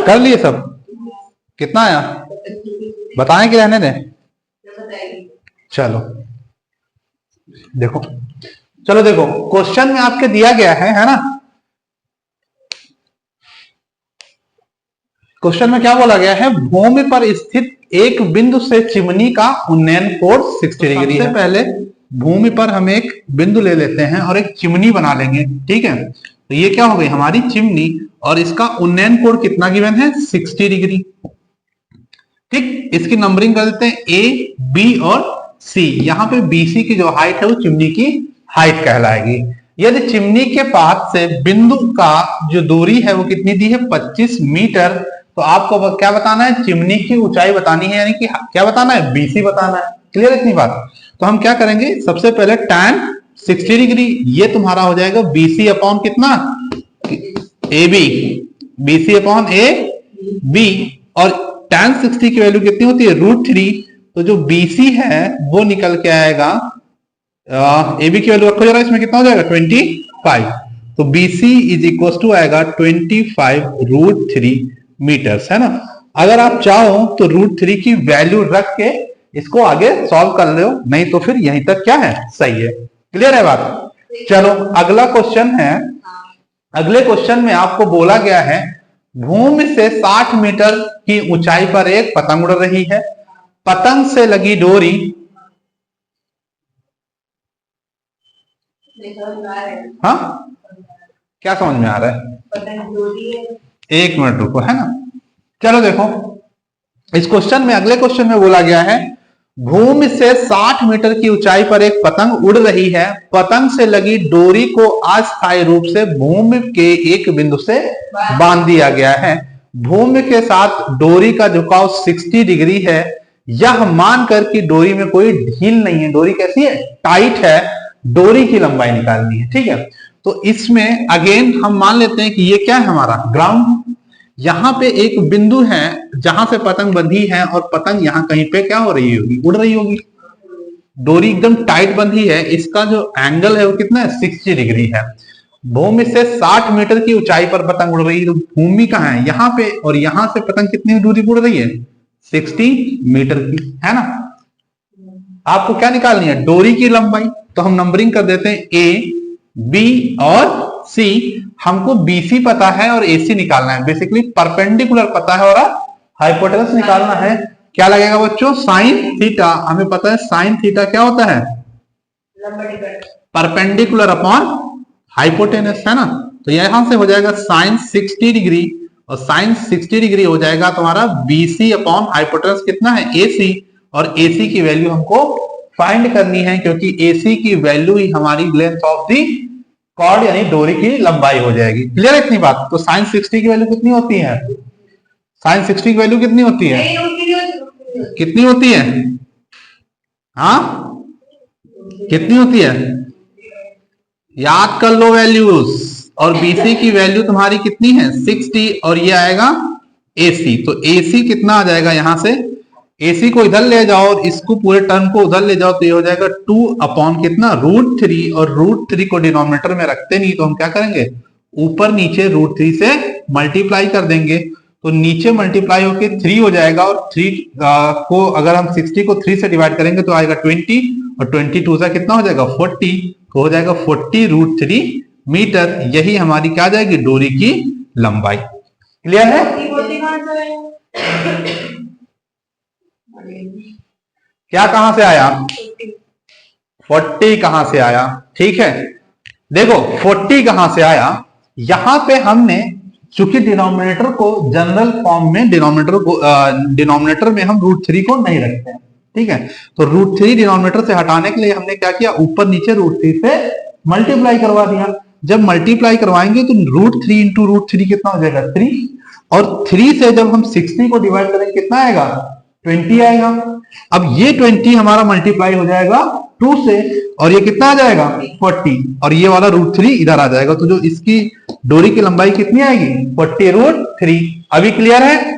कर लिए सब? कितना आया बताएं कि रहने दें? चलो देखो, चलो देखो, क्वेश्चन में आपके दिया गया है ना। क्वेश्चन में क्या बोला गया है? भूमि पर स्थित एक बिंदु से चिमनी का उन्नयन कोण 60 डिग्री है। पहले भूमि पर हम एक बिंदु ले लेते हैं और एक चिमनी बना लेंगे, ठीक है। तो ये क्या हो गई हमारी चिमनी, और इसका उन्नयन कोण कितना गिवन है? 60 डिग्री। ठीक, इसकी नंबरिंग कर देते हैं ए, बी और सी। यहाँ पे बीसी की जो हाइट है वो चिमनी की हाइट कहलाएगी। यदि चिमनी के पास से बिंदु का जो दूरी है वो कितनी दी है? 25 मीटर। तो आपको क्या बताना है? चिमनी की ऊंचाई बतानी है, यानी कि क्या बताना है? बीसी बताना है। क्लियर इतनी बात? तो हम क्या करेंगे, सबसे पहले tan 60 डिग्री, ये तुम्हारा हो जाएगा बीसी अपॉन कितना? A B, BC upon A B. और tan 60 की वैल्यू कितनी होती है? √3। तो जो बीसी है वो निकल के आएगा, ए बी की वैल्यू रखो जरा, इसमें कितना हो जाएगा? 25। तो बीसी इज इक्वल टू आएगा 25√3 मीटर्स, है ना। अगर आप चाहो तो √3 की वैल्यू रख के इसको आगे सॉल्व कर लो, नहीं तो फिर यहीं तक क्या है? सही है। क्लियर है बात? चलो अगला क्वेश्चन है। अगले क्वेश्चन में आपको बोला गया है भूमि से 60 मीटर की ऊंचाई पर एक पतंग उड़ रही है। पतंग से लगी डोरी, हाँ क्या समझ में आ रहा है? एक मिनट रुको, है ना। चलो देखो, इस क्वेश्चन में, अगले क्वेश्चन में बोला गया है भूमि से 60 मीटर की ऊंचाई पर एक पतंग उड़ रही है। पतंग से लगी डोरी को अस्थायी रूप से भूमि के एक बिंदु से बांध दिया गया है। भूमि के साथ डोरी का झुकाव 60 डिग्री है। यह मानकर कि डोरी में कोई ढील नहीं है, डोरी कैसी है? टाइट है। डोरी की लंबाई निकालनी है, ठीक है। तो इसमें अगेन हम मान लेते हैं कि ये क्या है हमारा? ग्राउंड। यहां पे एक बिंदु है जहां से पतंग बंधी है, और पतंग यहां कहीं पे क्या हो रही होगी? उड़ रही होगी। डोरी एकदम टाइट बंधी है, इसका जो एंगल है वो कितना है? 60 डिग्री है। भूमि से 60 मीटर की ऊंचाई पर पतंग उड़ रही है। तो भूमि कहाँ है? यहाँ पे, और यहां से पतंग कितनी दूरी उड़ रही है? 60 मीटर की, है ना। आपको क्या निकालनी है? डोरी की लंबाई। तो हम नंबरिंग कर देते हैं ए, बी और सी। हमको बीसी पता है और एसी निकालना है। बेसिकली परपेंडिकुलर पता है और हाइपोटेनस निकालना है। क्या लगेगा बच्चों? Sine theta. हमें पता है साइन थीटा क्या होता है? परपेंडिकुलर अपॉन हाइपोटेनस, है ना। तो यहां से हो जाएगा साइन 60 डिग्री, और साइन 60 डिग्री हो जाएगा तुम्हारा बीसी अपॉन हाइपोटेनस कितना है? एसी। और एसी की वैल्यू हमको फाइंड करनी है, क्योंकि एसी की वैल्यू ही हमारी लेंथ ऑफ दी कॉर्ड यानी डोरी की लंबाई हो जाएगी। क्लियर है इतनी बात? तो साइन 60 की वैल्यू कितनी होती है? साइन 60 की वैल्यू कितनी होती है? कितनी होती है? हाँ कितनी होती है? याद कर लो वैल्यूज। और बीसी की वैल्यू तुम्हारी कितनी है? 60। और ये आएगा एसी। तो एसी कितना आ जाएगा? यहां से एसी को इधर ले जाओ और इसको पूरे टर्म को उधर ले जाओ, तो ये हो जाएगा 2 अपॉन कितना? √3। और √3 को डिनोमिनेटर में रखते नहीं, तो हम क्या करेंगे? ऊपर नीचे √3 से मल्टीप्लाई कर देंगे। तो नीचे मल्टीप्लाई होके 3 हो जाएगा, और 3 को अगर हम 60 को 3 से डिवाइड करेंगे तो आएगा 20, और 22 से कितना हो जाएगा? 40। तो हो जाएगा 40√3 मीटर। यही हमारी क्या आ जाएगी? डोरी की लंबाई। क्लियर है? क्या कहां से आया? 40 कहां से आया? ठीक है, देखो 40 कहां से आया। यहां पे हमने चूंकि डिनोमिनेटर को जनरल फॉर्म में, डिनोमिनेटर में हम √3 को नहीं रखते हैं, ठीक है। तो √3 डिनोमिनेटर से हटाने के लिए हमने क्या किया? ऊपर नीचे √3 से मल्टीप्लाई करवा दिया। जब मल्टीप्लाई करवाएंगे तो √3 इंटू √3 कितना हो जाएगा? 3। और 3 से जब हम 60 को डिवाइड करेंगे कितना आएगा? 20 आएगा। अब ये 20 हमारा मल्टीप्लाई हो जाएगा 2 से, और ये कितना आ जाएगा? 40। और ये वाला √3 इधर आ जाएगा। तो जो इसकी डोरी की लंबाई कितनी आएगी? 40√3। अभी क्लियर है?